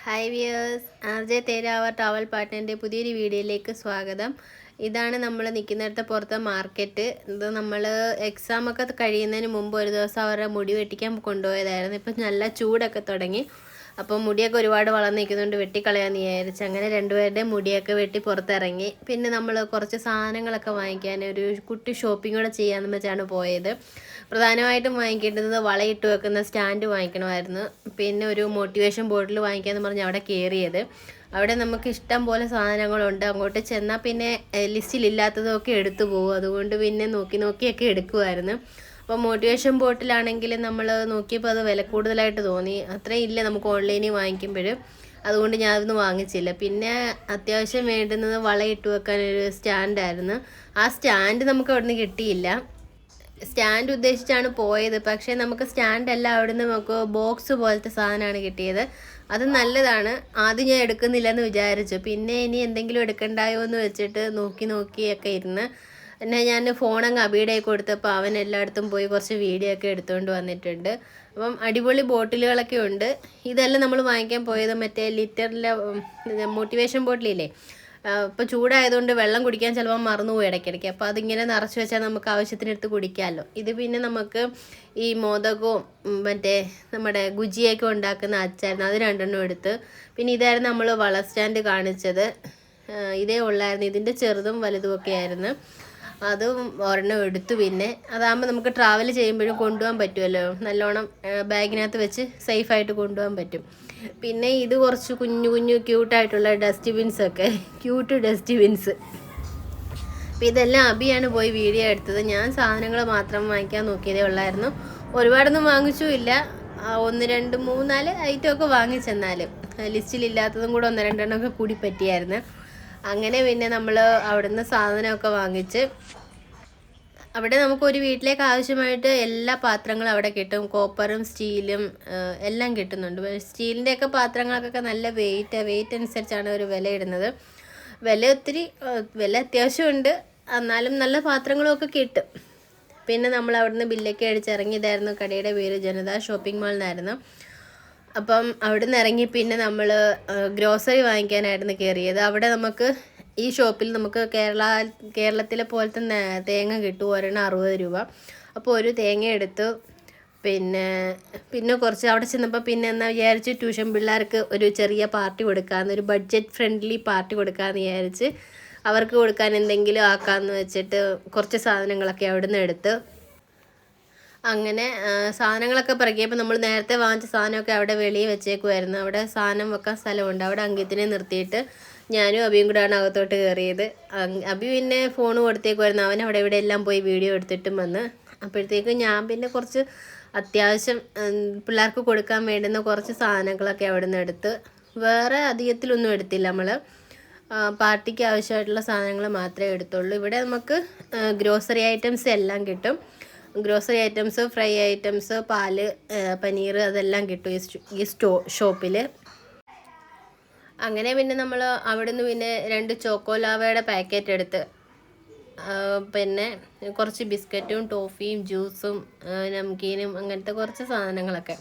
Hi viewers, ആർ.ജെ തേരാവർ travel പാർട്ട്നറിൻ്റെ പുതിയൊരു വീഡിയോയിലേക്ക് സ്വാഗതം. ഇതാണ് നമ്മൾ നിൽക്കുന്നിടത്ത് പുറത്തെ മാർക്കറ്റ്. ഇത് നമ്മൾ എക്സാമൊക്കെ കഴിയുന്നതിന് മുമ്പ് ഒരു ദിവസം അവരുടെ മുടി വെട്ടിക്കാൻ കൊണ്ടുപോയതായിരുന്നു. ഇപ്പം നല്ല ചൂടൊക്കെ തുടങ്ങി. അപ്പോൾ മുടിയൊക്കെ ഒരുപാട് വളർന്നു നിൽക്കുന്നുണ്ട്, വെട്ടിക്കളയാമെന്ന് വിചാരിച്ച് അങ്ങനെ രണ്ടുപേരുടെയും മുടിയൊക്കെ വെട്ടി പുറത്തിറങ്ങി. പിന്നെ നമ്മൾ കുറച്ച് സാധനങ്ങളൊക്കെ വാങ്ങിക്കാൻ ഒരു കുട്ടി ഷോപ്പിംഗ് കൂടെ ചെയ്യാമെന്ന് വെച്ചാണ് പോയത്. പ്രധാനമായിട്ടും വാങ്ങിക്കേണ്ടത് വളയിട്ട് വെക്കുന്ന സ്റ്റാൻഡ് വാങ്ങിക്കണമായിരുന്നു. പിന്നെ ഒരു മോട്ടിവേഷൻ ബോട്ടിൽ വാങ്ങിക്കാമെന്ന് പറഞ്ഞ് അവിടെ കയറിയത്. അവിടെ നമുക്ക് ഇഷ്ടം പോലെ സാധനങ്ങളുണ്ട്. അങ്ങോട്ട് ചെന്നാൽ പിന്നെ ലിസ്റ്റിലില്ലാത്തതൊക്കെ എടുത്തു പോകും. അതുകൊണ്ട് പിന്നെ നോക്കിയൊക്കെ എടുക്കുമായിരുന്നു. അപ്പോൾ മോട്ടിവേഷൻ ബോട്ടിലാണെങ്കിൽ നമ്മൾ നോക്കിയപ്പോൾ അത് വില കൂടുതലായിട്ട് തോന്നി. അത്രയും ഇല്ല നമുക്ക് ഓൺലൈനിൽ വാങ്ങിക്കുമ്പോഴും. അതുകൊണ്ട് ഞാനതൊന്നും വാങ്ങിച്ചില്ല. പിന്നെ അത്യാവശ്യം വേണ്ടുന്നത് വളയിട്ട് വെക്കാനൊരു സ്റ്റാൻഡായിരുന്നു. ആ സ്റ്റാൻഡ് നമുക്ക് അവിടെ നിന്ന് കിട്ടിയില്ല. സ്റ്റാൻഡ് ഉദ്ദേശിച്ചാണ് പോയത്, പക്ഷേ നമുക്ക് സ്റ്റാൻഡല്ല, അവിടുന്ന് നമുക്ക് ബോക്സ് പോലത്തെ സാധനമാണ് കിട്ടിയത്. അത് നല്ലതാണ്. ആദ്യം ഞാൻ എടുക്കുന്നില്ലെന്ന് വിചാരിച്ചു. പിന്നെ ഇനി എന്തെങ്കിലും എടുക്കണ്ടായോ എന്ന് വെച്ചിട്ട് നോക്കിയൊക്കെ ഇരുന്ന് പിന്നെ ഞാൻ ഫോണങ്ങ് അബിയുടെ കൊടുത്തപ്പോൾ അവൻ എല്ലായിടത്തും പോയി കുറച്ച് വീഡിയോ ഒക്കെ എടുത്തുകൊണ്ട് വന്നിട്ടുണ്ട്. അപ്പം അടിപൊളി ബോട്ടിലുകളൊക്കെ ഉണ്ട്. ഇതെല്ലാം നമ്മൾ വാങ്ങിക്കാൻ പോയത് മറ്റേ ലിറ്ററിലെ മോട്ടിവേഷൻ ബോട്ടിലില്ലേ, ഇപ്പോൾ ചൂടായതുകൊണ്ട് വെള്ളം കുടിക്കാൻ ചിലപ്പോൾ മറന്നുപോയി ഇടയ്ക്കിടയ്ക്ക്. അപ്പോൾ അതിങ്ങനെ നിറച്ച് വെച്ചാൽ നമുക്ക് ആവശ്യത്തിനെടുത്ത് കുടിക്കാമല്ലോ. ഇത് പിന്നെ നമുക്ക് ഈ മോദകവും മറ്റേ നമ്മുടെ ഗുജിയൊക്കെ ഉണ്ടാക്കുന്ന അച്ചായിരുന്നു, അത് രണ്ടെണ്ണം എടുത്ത്. പിന്നെ ഇതായിരുന്നു നമ്മൾ വള സ്റ്റാൻഡ് കാണിച്ചത്. ഇതേ ഉള്ളായിരുന്നു. ഇതിൻ്റെ ചെറുതും വലുതുമൊക്കെ ആയിരുന്നു. അതും ഒരെണ്ണം എടുത്തു. പിന്നെ അതാകുമ്പോൾ നമുക്ക് ട്രാവൽ ചെയ്യുമ്പോഴും കൊണ്ടുപോകാൻ പറ്റുമല്ലോ, നല്ലോണം ബാഗിനകത്ത് വെച്ച് സേഫായിട്ട് കൊണ്ടുപോകാൻ പറ്റും. പിന്നെ ഇത് കുറച്ച് കുഞ്ഞു ക്യൂട്ടായിട്ടുള്ള ഡസ്റ്റ്ബിൻസൊക്കെ, ക്യൂട്ട് ഡസ്റ്റ്ബിൻസ്. അപ്പോൾ ഇതെല്ലാം അബിയാണ് പോയി വീഡിയോ എടുത്തത്. ഞാൻ സാധനങ്ങൾ മാത്രം വാങ്ങിക്കാൻ നോക്കിയതേ ഉള്ളായിരുന്നു. ഒരുപാടൊന്നും വാങ്ങിച്ചുമില്ല. 1 2 3 4 ഐറ്റമൊക്കെ വാങ്ങിച്ചെന്നാലും ലിസ്റ്റിലില്ലാത്തതും കൂടെ 1 2 എണ്ണമൊക്കെ കൂടി പറ്റിയായിരുന്നു. അങ്ങനെ പിന്നെ നമ്മൾ അവിടുന്ന് സാധനമൊക്കെ വാങ്ങിച്ച് അവിടെ നമുക്കൊരു വീട്ടിലേക്ക് ആവശ്യമായിട്ട് എല്ലാ പാത്രങ്ങളും അവിടെ കിട്ടും. കോപ്പറും സ്റ്റീലും എല്ലാം കിട്ടുന്നുണ്ട്. സ്റ്റീലിൻ്റെയൊക്കെ പാത്രങ്ങൾക്കൊക്കെ നല്ല വെയിറ്റ് അനുസരിച്ചാണ് ഒരു വില ഇടുന്നത്. വില അത്യാവശ്യമുണ്ട്, എന്നാലും നല്ല പാത്രങ്ങളുമൊക്കെ കിട്ടും. പിന്നെ നമ്മൾ അവിടുന്ന് ബില്ലൊക്കെ അടിച്ചിറങ്ങിയതായിരുന്നു. കടയുടെ പേര് ജനത ഷോപ്പിംഗ് മാൾ എന്നായിരുന്നു. അപ്പം അവിടെ നിന്ന് ഇറങ്ങി പിന്നെ നമ്മൾ ഗ്രോസറി വാങ്ങിക്കാനായിരുന്നു കയറിയത്. അവിടെ നമുക്ക് ഈ ഷോപ്പിൽ നമുക്ക് കേരളത്തിലെ പോലത്തെ തേങ്ങ കിട്ടും. ഒരെണ്ണം 60 രൂപ. അപ്പോൾ ഒരു തേങ്ങ എടുത്തു. പിന്നെ കുറച്ച് അവിടെ ചെന്നപ്പോൾ പിന്നെ എന്നാ വിചാരിച്ച് ട്യൂഷൻ പിള്ളേർക്ക് ഒരു ചെറിയ പാർട്ടി കൊടുക്കാമെന്ന്, ഒരു ബഡ്ജറ്റ് ഫ്രണ്ട്ലി പാർട്ടി കൊടുക്കാമെന്ന് വിചാരിച്ച് അവർക്ക് കൊടുക്കാൻ എന്തെങ്കിലും ആക്കാമെന്ന് വെച്ചിട്ട് കുറച്ച് സാധനങ്ങളൊക്കെ അവിടെ നിന്ന് എടുത്ത്. അങ്ങനെ സാധനങ്ങളൊക്കെ പറക്കിയപ്പോൾ നമ്മൾ നേരത്തെ വാങ്ങിച്ച സാധനമൊക്കെ അവിടെ വെളിയിൽ വെച്ചേക്കുമായിരുന്നു. അവിടെ സാധനം വെക്കാൻ സ്ഥലമുണ്ട്. അവിടെ അങ്കിത്തിനെ നിർത്തിയിട്ട് ഞാനും അബിയും കൂടെയാണ് അകത്തോട്ട് കയറിയത്. അബി പിന്നെ ഫോൺ കൊടുത്തേക്കുമായിരുന്നു. അവൻ അവിടെ ഇവിടെ എല്ലാം പോയി വീഡിയോ എടുത്തിട്ടും വന്ന്. അപ്പോഴത്തേക്ക് ഞാൻ പിന്നെ കുറച്ച് അത്യാവശ്യം പിള്ളേർക്ക് കൊടുക്കാൻ വേണ്ടുന്ന കുറച്ച് സാധനങ്ങളൊക്കെ അവിടെ നിന്ന് എടുത്ത്. വേറെ അധികത്തിലൊന്നും എടുത്തില്ല. നമ്മൾ പാർട്ടിക്ക് ആവശ്യമായിട്ടുള്ള സാധനങ്ങൾ മാത്രമേ എടുത്തുള്ളൂ. ഇവിടെ നമുക്ക് ഗ്രോസറി ഐറ്റംസ് എല്ലാം കിട്ടും. ഗ്രോസറി ഐറ്റംസ്, ഫ്രൈ ഐറ്റംസ്, പാല്, പനീർ, അതെല്ലാം കിട്ടും ഈ ഷോപ്പിൽ. അങ്ങനെ പിന്നെ നമ്മൾ അവിടെ നിന്ന് പിന്നെ 2 ചോക്കോലാവയുടെ പാക്കറ്റ് എടുത്ത്, പിന്നെ കുറച്ച് ബിസ്ക്കറ്റും ടോഫിയും ജ്യൂസും നംകീനും അങ്ങനത്തെ കുറച്ച് സാധനങ്ങളൊക്കെ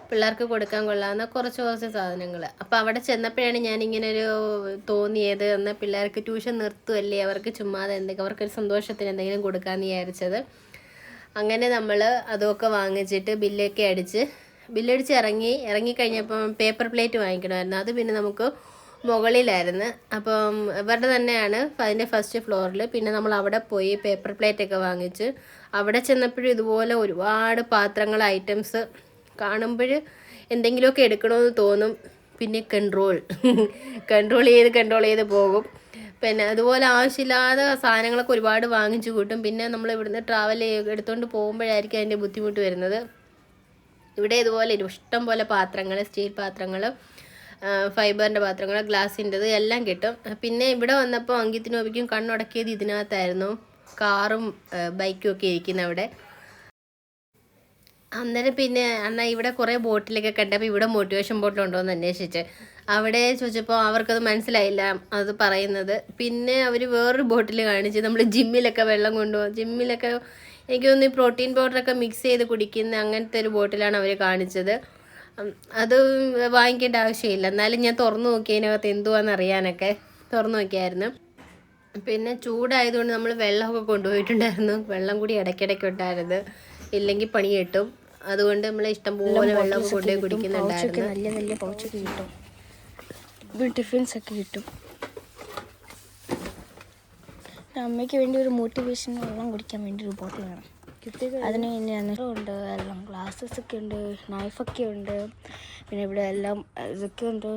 പിള്ളേർക്ക് കൊടുക്കാൻ കൊള്ളാവുന്ന കുറച്ച് സാധനങ്ങൾ. അപ്പോൾ അവിടെ ചെന്നപ്പോഴാണ് ഞാനിങ്ങനെ ഒരു തോന്നിയത്, എന്നാൽ പിള്ളേർക്ക് ട്യൂഷൻ നിർത്തുമല്ലേ, അവർക്ക് ചുമ്മാതെ അവർക്കൊരു സന്തോഷത്തിന് എന്തെങ്കിലും കൊടുക്കാമെന്ന് വിചാരിച്ചത്. അങ്ങനെ നമ്മൾ അതൊക്കെ വാങ്ങിച്ചിട്ട് ബില്ലടിച്ച് ഇറങ്ങിക്കഴിഞ്ഞപ്പം പേപ്പർ പ്ലേറ്റ് വാങ്ങിക്കണമായിരുന്നു. അത് പിന്നെ നമുക്ക് മുകളിലായിരുന്നു. അപ്പം ഇവരുടെ തന്നെയാണ് അതിൻ്റെ ഫസ്റ്റ് ഫ്ലോറിൽ. പിന്നെ നമ്മൾ അവിടെ പോയി പേപ്പർ പ്ലേറ്റൊക്കെ വാങ്ങിച്ച് അവിടെ ചെന്നപ്പോഴും ഇതുപോലെ ഒരുപാട് പാത്രങ്ങൾ, ഐറ്റംസ് കാണുമ്പോൾ എന്തെങ്കിലുമൊക്കെ എടുക്കണമെന്ന് തോന്നും. പിന്നെ കൺട്രോൾ ചെയ്ത് പോകും. പിന്നെ അതുപോലെ ആവശ്യമില്ലാതെ സാധനങ്ങളൊക്കെ ഒരുപാട് വാങ്ങിച്ചു കൂട്ടും. പിന്നെ നമ്മൾ ഇവിടുന്ന് എടുത്തുകൊണ്ട് പോകുമ്പോഴായിരിക്കും അതിൻ്റെ ബുദ്ധിമുട്ട് വരുന്നത്. ഇവിടെ ഇതുപോലെ ഇഷ്ടം പോലെ പാത്രങ്ങൾ, സ്റ്റീൽ പാത്രങ്ങൾ, ഫൈബറിൻ്റെ പാത്രങ്ങൾ, ഗ്ലാസിൻ്റെത് എല്ലാം കിട്ടും. പിന്നെ ഇവിടെ വന്നപ്പോൾ അങ്കിത്തിനും അബിക്കും കണ്ണുടക്കിയത് ഇതിനകത്തായിരുന്നു. കാറും ബൈക്കും ഒക്കെ ഇരിക്കുന്ന അവിടെ. അന്നേരം പിന്നെ എന്നാൽ ഇവിടെ കുറേ ബോട്ടിലൊക്കെ കണ്ടപ്പോൾ ഇവിടെ മോട്ടിവേഷൻ ബോട്ടിലുണ്ടോ എന്ന് അന്വേഷിച്ച് അവിടെ ചോദിച്ചപ്പോൾ അവർക്കത് മനസ്സിലായില്ല അത് പറയുന്നത്. പിന്നെ അവർ വേറൊരു ബോട്ടിൽ കാണിച്ച് നമ്മൾ ജിമ്മിലൊക്കെ വെള്ളം കൊണ്ടുപോകും, ജിമ്മിലൊക്കെ എനിക്ക് തോന്നുന്നു പ്രോട്ടീൻ പൗഡറൊക്കെ മിക്സ് ചെയ്ത് കുടിക്കുന്ന അങ്ങനത്തെ ഒരു ബോട്ടിലാണ് അവർ കാണിച്ചത്. അത് വാങ്ങിക്കേണ്ട ആവശ്യമില്ല. എന്നാലും ഞാൻ തുറന്നു നോക്കിയതിനകത്ത് എന്തുവാന്ന് അറിയാനൊക്കെ തുറന്നു നോക്കിയായിരുന്നു. പിന്നെ ചൂടായതുകൊണ്ട് നമ്മൾ വെള്ളമൊക്കെ കൊണ്ടുപോയിട്ടുണ്ടായിരുന്നു. വെള്ളം കൂടി ഇടയ്ക്കിടയ്ക്ക് ഉണ്ടായിരുന്നു, ഇല്ലെങ്കിൽ പണി കിട്ടും. അതുകൊണ്ട് നമ്മൾ ഇഷ്ടംപോലെ വെള്ളമൊക്കെ കൊണ്ടുപോയി കുടിക്കുന്നുണ്ടായിരുന്നു. നല്ല നല്ല പൗച്ചൊക്കെ കിട്ടും, ടിഫിൻസ് ഒക്കെ കിട്ടും. അമ്മയ്ക്ക് വേണ്ടി ഒരു മോട്ടിവേഷൻ വെള്ളം കുടിക്കാൻ വേണ്ടി ഒരു ബോട്ടിൽ വേണം. അതിന് പിന്നെ ഉണ്ട്, എല്ലാം ഗ്ലാസ്സസ് ഒക്കെ ഉണ്ട്, നൈഫൊക്കെ ഉണ്ട്. പിന്നെ ഇവിടെ എല്ലാം ഇതൊക്കെ ഉണ്ട്,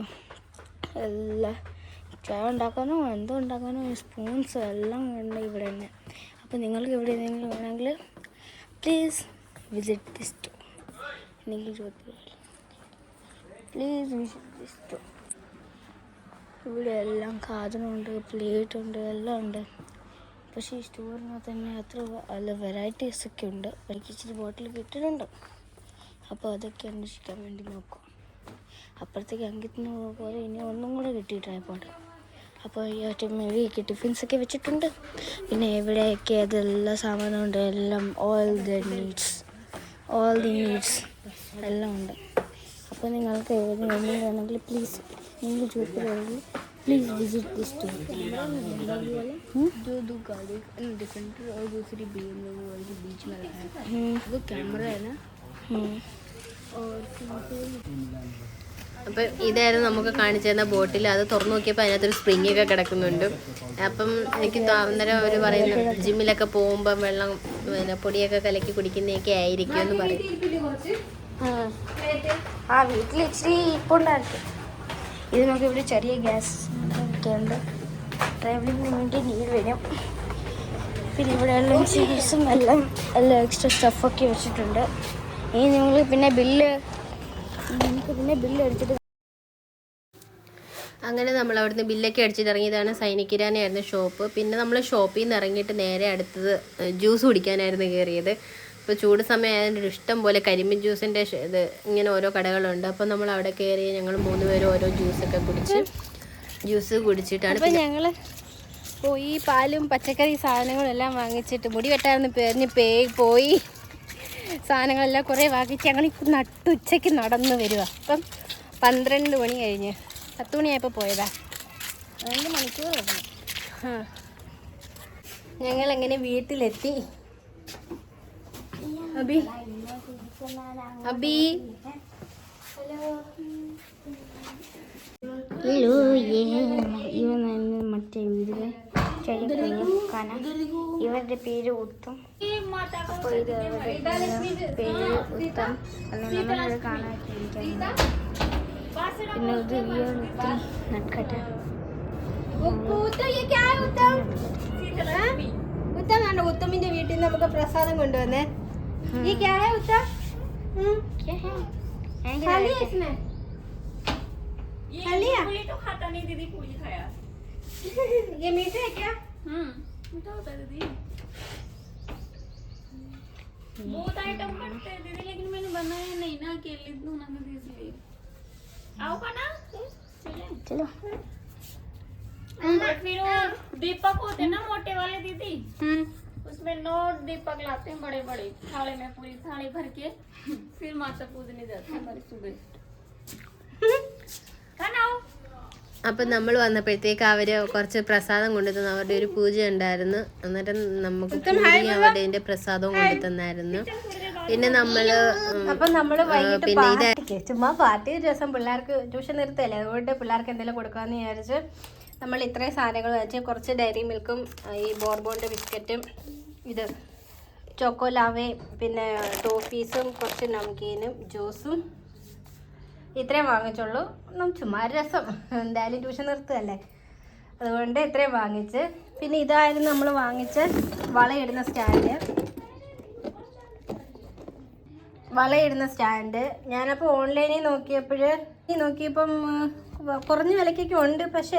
എല്ലാം ചായ ഉണ്ടാക്കാനോ എന്തോ ഉണ്ടാക്കാനോ സ്പൂൺസ് എല്ലാം ഉണ്ട് ഇവിടെ തന്നെ. അപ്പോൾ നിങ്ങൾക്ക് എവിടെ എന്തെങ്കിലും വേണമെങ്കിൽ പ്ലീസ് വിസിറ്റ് ദിസ് സ്റ്റോർ. എനിക്ക് പ്ലീസ് വിസിറ്റ് ദിസ് സ്റ്റോർ. ഇവിടെ എല്ലാം സാധനമുണ്ട്, പ്ലേറ്റ് ഉണ്ട്, എല്ലാം ഉണ്ട്. പക്ഷേ ഈ സ്റ്റോറിനകത്ത് തന്നെ അത്ര നല്ല വെറൈറ്റീസൊക്കെ ഉണ്ട്. എനിക്ക് ഇച്ചിരി ബോട്ടിൽ കിട്ടിയിട്ടുണ്ട്, അപ്പോൾ അതൊക്കെ അന്വേഷിക്കാൻ വേണ്ടി നോക്കും. അപ്പുറത്തേക്ക് അങ്കിത്തിന് പോലെ ഇനി ഒന്നും കൂടെ കിട്ടി ട്രൈപോഡ്. അപ്പോൾ ഈ ഒറ്റ ടിഫിൻസൊക്കെ വെച്ചിട്ടുണ്ട്. പിന്നെ എവിടെയൊക്കെ അതെല്ലാം സാധനമുണ്ട്, എല്ലാം ഓൾ ദി നീഡ്സ് എല്ലാം ഉണ്ട്. അപ്പോൾ നിങ്ങൾക്ക് എവിടെയെങ്കിലും വേണമെങ്കിൽ പ്ലീസ് നിങ്ങൾ ചോദിക്കുകയാണെങ്കിൽ प्लीज़ विजिट दिस स्टोर. जो दो गाड़ी डिफरेंट और दूसरी BMW और जो बीच में रखा है वो कैमरा है ना. और അപ്പം ഇതായിരുന്നു നമുക്ക് കാണിച്ചു തന്ന ബോട്ടിൽ. അത് തുറന്നു നോക്കിയപ്പോൾ അതിനകത്തൊരു സ്പ്രിങ് ഒക്കെ കിടക്കുന്നുണ്ട്. അപ്പം എനിക്ക് അന്നേരം അവർ പറയുന്നു ജിമ്മിലൊക്കെ പോകുമ്പം വെള്ളം പിന്നെ പൊടിയൊക്കെ കലക്കി കുടിക്കുന്നതൊക്കെ ആയിരിക്കും എന്ന് പറയും. ആ വീട്ടിൽ ഇച്ചിരി ഇപ്പോൾ ഉണ്ടാക്കി. ഇത് നമുക്ക് ഇവിടെ ചെറിയ ഗ്യാസ് ഒക്കെ ഉണ്ട്, ട്രാവലിങ്ങിന് വേണ്ടി നീര് വരും. പിന്നെ ഇവിടെ എല്ലാം ചീസും എല്ലാം എക്സ്ട്രാ സ്റ്റഫൊക്കെ വെച്ചിട്ടുണ്ട്. ഇനി നിങ്ങൾ പിന്നെ ബില്ല് അടിച്ചിട്ട് അങ്ങനെ നമ്മൾ അവിടുന്ന് ബില്ലൊക്കെ അടിച്ചിട്ട് ഇറങ്ങിയതാണ്. സൈനിക്കിരാനായിരുന്നു ഷോപ്പ്. പിന്നെ നമ്മൾ ഷോപ്പിൽ നിന്ന് ഇറങ്ങിയിട്ട് നേരെ അടുത്തത് ജ്യൂസ് കുടിക്കാനായിരുന്നു കയറിയത്. ഇപ്പോൾ ചൂട് സമയമായതിൻ്റെ ഇഷ്ടം പോലെ കരിമ്പിൻ ജ്യൂസിൻ്റെ ഇത് ഇങ്ങനെ ഓരോ കടകളുണ്ട്. അപ്പോൾ നമ്മൾ അവിടെ കയറി ഞങ്ങൾ 3 പേരും ഓരോ ജ്യൂസൊക്കെ ജ്യൂസ് കുടിച്ചിട്ടാണ്. അപ്പോൾ ഞങ്ങൾ പോയി പാലും പച്ചക്കറി സാധനങ്ങളും എല്ലാം വാങ്ങിച്ചിട്ട് മുടി വെട്ടാമെന്ന് പറഞ്ഞ് പോയി സാധനങ്ങളെല്ലാം കുറേ വാങ്ങിച്ച് ഞങ്ങൾ ഉച്ചയ്ക്ക് നടന്ന് വരിക. അപ്പം 12 മണി കഴിഞ്ഞ് 10 മണിയായപ്പോൾ പോയതാ. 2 മണിക്കൂർ കഴിഞ്ഞു. ഞങ്ങളെങ്ങനെ വീട്ടിലെത്തി. അബി ഹലോ, മറ്റേ വീട്ടിലെ കാണാം. ഇവരുടെ പേര് ഉത്തം. അപ്പോൾ ഇത് പേര് ഉത്തം നമ്മളത് കാണാതിരിക്കാൻ. പിന്നെ ഇത് ഉത്തം നട്ട്കട്ട. ഉത്തമിന്റെ വീട്ടിൽ നിന്ന് നമുക്ക് പ്രസാദം കൊണ്ടുവന്നേ. ये क्या है उत्तम? क्या है? खाली है इसमें? ये पूरी तो खाता नहीं दीदी, पूरी खाया. ये मीठा है क्या? मीठा होता है दीदी. बहुत आइटम करते हैं दीदी, लेकिन मैंने बनाया नहीं ना, अकेले दूना में इसलिए. आओ खाना. चलो. फिर वो दीपक होते ना मोटे वाले दीदी, उसमें 9 दीपक लाते हैं बड़े बड़े थाले में, पूरी थाली भर के फिर माता पूजने जाते हैं हमारी सुबह. അപ്പം നമ്മൾ വന്നപ്പോഴത്തേക്ക് അവർ കുറച്ച് പ്രസാദം കൊണ്ടുതന്നു. അവരുടെ ഒരു പൂജ ഉണ്ടായിരുന്നു. അന്നേരം നമുക്ക് അവരുടെ പ്രസാദവും കൊണ്ടുതന്നായിരുന്നു. പിന്നെ പിന്നെ ഇതായിരിക്കും ചുമ്മാ പാർട്ടി ദിവസം പിള്ളേർക്ക് ട്യൂഷൻ നിർത്തല്ലേ, അതുകൊണ്ട് പിള്ളേർക്ക് എന്തെങ്കിലും കൊടുക്കാമെന്ന് വിചാരിച്ച് നമ്മൾ ഇത്രയും സാധനങ്ങൾ വെച്ച് കുറച്ച് ഡയറി മിൽക്കും ഈ ബോർബോണിൻ്റെ ബിസ്ക്കറ്റും ഇത് ചോക്കോലാവേ പിന്നെ ടോഫീസും കുറച്ച് നംകീനും ജ്യൂസും ഇത്രയും വാങ്ങിച്ചുള്ളൂ. ചുമ്മാ രസം, എന്തായാലും ട്യൂഷൻ നിർത്തുകയല്ലേ, അതുകൊണ്ട് ഇത്രയും വാങ്ങിച്ച്. പിന്നെ ഇതായിരുന്നു നമ്മൾ വാങ്ങിച്ച വളയിടുന്ന സ്റ്റാൻഡ്. ഞാനപ്പോൾ ഓൺലൈനിൽ നോക്കിയപ്പം കുറഞ്ഞ വിലക്കൊക്കെ ഉണ്ട്. പക്ഷേ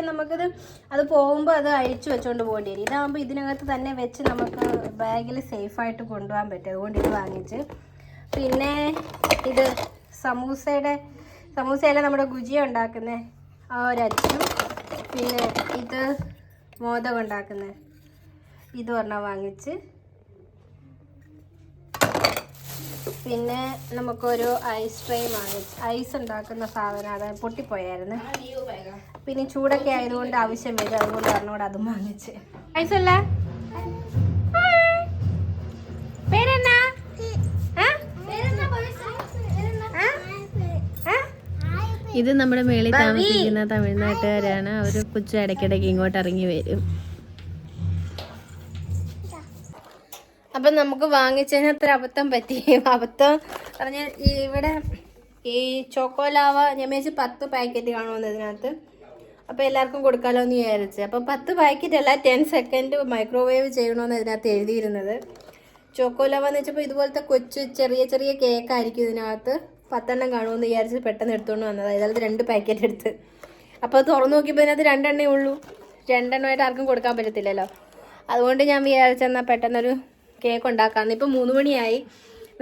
അത് പോകുമ്പോൾ അത് അഴിച്ചു വെച്ചുകൊണ്ട് പോകേണ്ടി വരും. ഇതാകുമ്പോൾ ഇതിനകത്ത് തന്നെ വെച്ച് നമുക്ക് ബാഗിൽ സേഫായിട്ട് കൊണ്ടുപോകാൻ പറ്റും. അതുകൊണ്ട് ഇത് വാങ്ങിച്ച്. പിന്നെ ഇത് സമൂസയിലെ നമ്മുടെ ഗുജിയ ഉണ്ടാക്കുന്നത് ആ ഒരച്ചും, പിന്നെ ഇത് മോദകം ഉണ്ടാക്കുന്നത് ഇത് ഒരെണ്ണം വാങ്ങിച്ച്. പിന്നെ നമുക്കൊരു ഐസ് ട്രേ വാങ്ങിച്ചു. ഐസ് ഉണ്ടാക്കുന്ന സാധനം അത് പൊട്ടിപ്പോയായിരുന്നു. പിന്നെ ചൂടൊക്കെ ആയതുകൊണ്ട് ആവശ്യം വരും, അതുകൊണ്ട് പറഞ്ഞുകൂടെ അതും വാങ്ങിച്ച്. ഐസ് അല്ല പേരെന്നാ? ഇത് നമ്മുടെ മേളിൽ താമസിക്കുന്ന തമിഴ്നാട്ടുകാരാണ്. അവർ കൊച്ചു ഇടയ്ക്കിടയ്ക്ക് ഇങ്ങോട്ട് ഇറങ്ങി വരും. അപ്പം നമുക്ക് വാങ്ങിച്ചതിന് അത്ര അബദ്ധം പറ്റി. അബദ്ധം പറഞ്ഞാൽ ഇവിടെ ഈ ചോക്കോലാവ ഞാൻ വെച്ച് 10 പാക്കറ്റ് കാണുമെന്ന് ഇതിനകത്ത്. അപ്പോൾ എല്ലാവർക്കും കൊടുക്കാമല്ലോ എന്ന് വിചാരിച്ച്. അപ്പം 10 പാക്കറ്റ് അല്ല, 10 സെക്കൻഡ് മൈക്രോവേവ് ചെയ്യണമെന്ന് ഇതിനകത്ത് എഴുതിയിരുന്നത്. ചോക്കോലാവ എന്ന് വെച്ചപ്പോൾ ഇതുപോലത്തെ കൊച്ചു ചെറിയ ചെറിയ കേക്കായിരിക്കും ഇതിനകത്ത്. 10 എണ്ണം കാണുമെന്ന് വിചാരിച്ച് പെട്ടെന്ന് എടുത്തുകൊണ്ട് വന്നത്. അതിനകത്ത് 2 പാക്കറ്റ് എടുത്ത്. അപ്പോൾ തുറന്നു നോക്കിയപ്പോൾ ഇതിനകത്ത് 2 എണ്ണേ ഉള്ളൂ. 2 എണ്ണമായിട്ട് ആർക്കും കൊടുക്കാൻ പറ്റത്തില്ലല്ലോ. അതുകൊണ്ട് ഞാൻ വിചാരിച്ചെന്നാൽ പെട്ടെന്നൊരു കേക്ക് ഉണ്ടാക്കാമെന്ന്. ഇപ്പം 3 മണിയായി,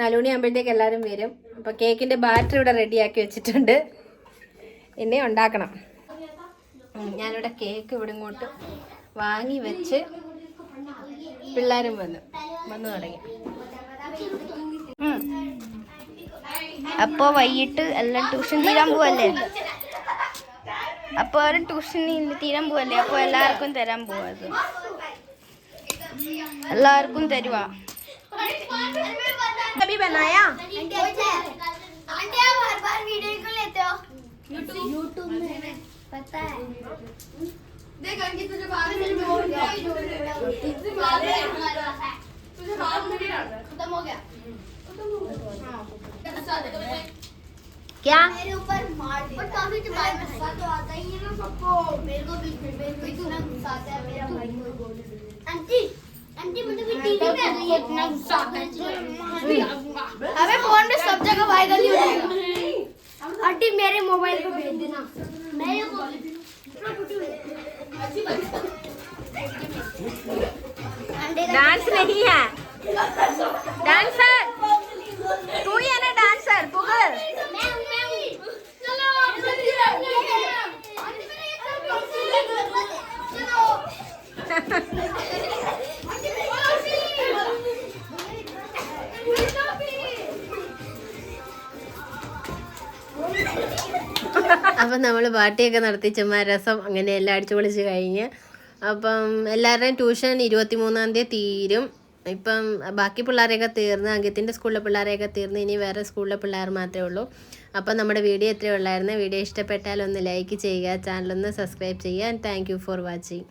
4 മണിയാകുമ്പോഴത്തേക്ക് എല്ലാവരും വരും. അപ്പോൾ കേക്കിൻ്റെ ബാറ്ററി ഇവിടെ റെഡിയാക്കി വെച്ചിട്ടുണ്ട്, ഇനി ഉണ്ടാക്കണം. ഞാനിവിടെ കേക്ക് ഇവിടെ ഇങ്ങോട്ട് വാങ്ങി വെച്ച് പിള്ളേരും വന്നു തുടങ്ങി. അപ്പോൾ വൈകിട്ട് എല്ലാം ട്യൂഷൻ തീരാൻ പോവല്ലേ? അപ്പോൾ അവരും ട്യൂഷൻ തീരാൻ പോവല്ലേ? അപ്പോൾ എല്ലാവർക്കും തരാൻ പോവാ. അത് എല്ലാവർക്കും തരുവാ. कभी बनाया यूट्यूब में पता है। देख अंकित तुझे बाद में तुझे बाद में खत्म हो गया। क्या मेरे ऊपर मार दे, पर काफी बार में गुस्सा तो आता ही है ना सबको। मेरे को भी इतना गुस्सा आता है मेरा भाई को। आंटी आंटी मुझे भी टीवी में इतना गुस्सा आता है। अबे फोन में सब जगह वायरल ही हो जाएगा। आंटी मेरे मोबाइल को भेज देना। मेरे को डांस नहीं है, डांसर तू ही है ना, डांसर तू कर। चलो അപ്പം നമ്മൾ പാർട്ടിയൊക്കെ നടത്തി, ചുമ്മാ രസം അങ്ങനെ എല്ലാം അടിച്ചു പൊളിച്ച് കഴിഞ്ഞ്. അപ്പം എല്ലാവരുടെയും ട്യൂഷൻ 23-ാം തീയതി തീരും. ഇപ്പം ബാക്കി പിള്ളേരെയൊക്കെ തീർന്ന്, അങ്കിത്തിൻ്റെ സ്കൂളിലെ പിള്ളേരെയൊക്കെ തീർന്ന്, ഇനി വേറെ സ്കൂളിലെ പിള്ളേർ മാത്രമേ ഉള്ളൂ. അപ്പം നമ്മുടെ വീഡിയോ ഇത്രയേ ഉള്ളായിരുന്നു. വീഡിയോ ഇഷ്ടപ്പെട്ടാൽ ഒന്ന് ലൈക്ക് ചെയ്യുക, ചാനലൊന്ന് സബ്സ്ക്രൈബ് ചെയ്യുക. Thank you for watching.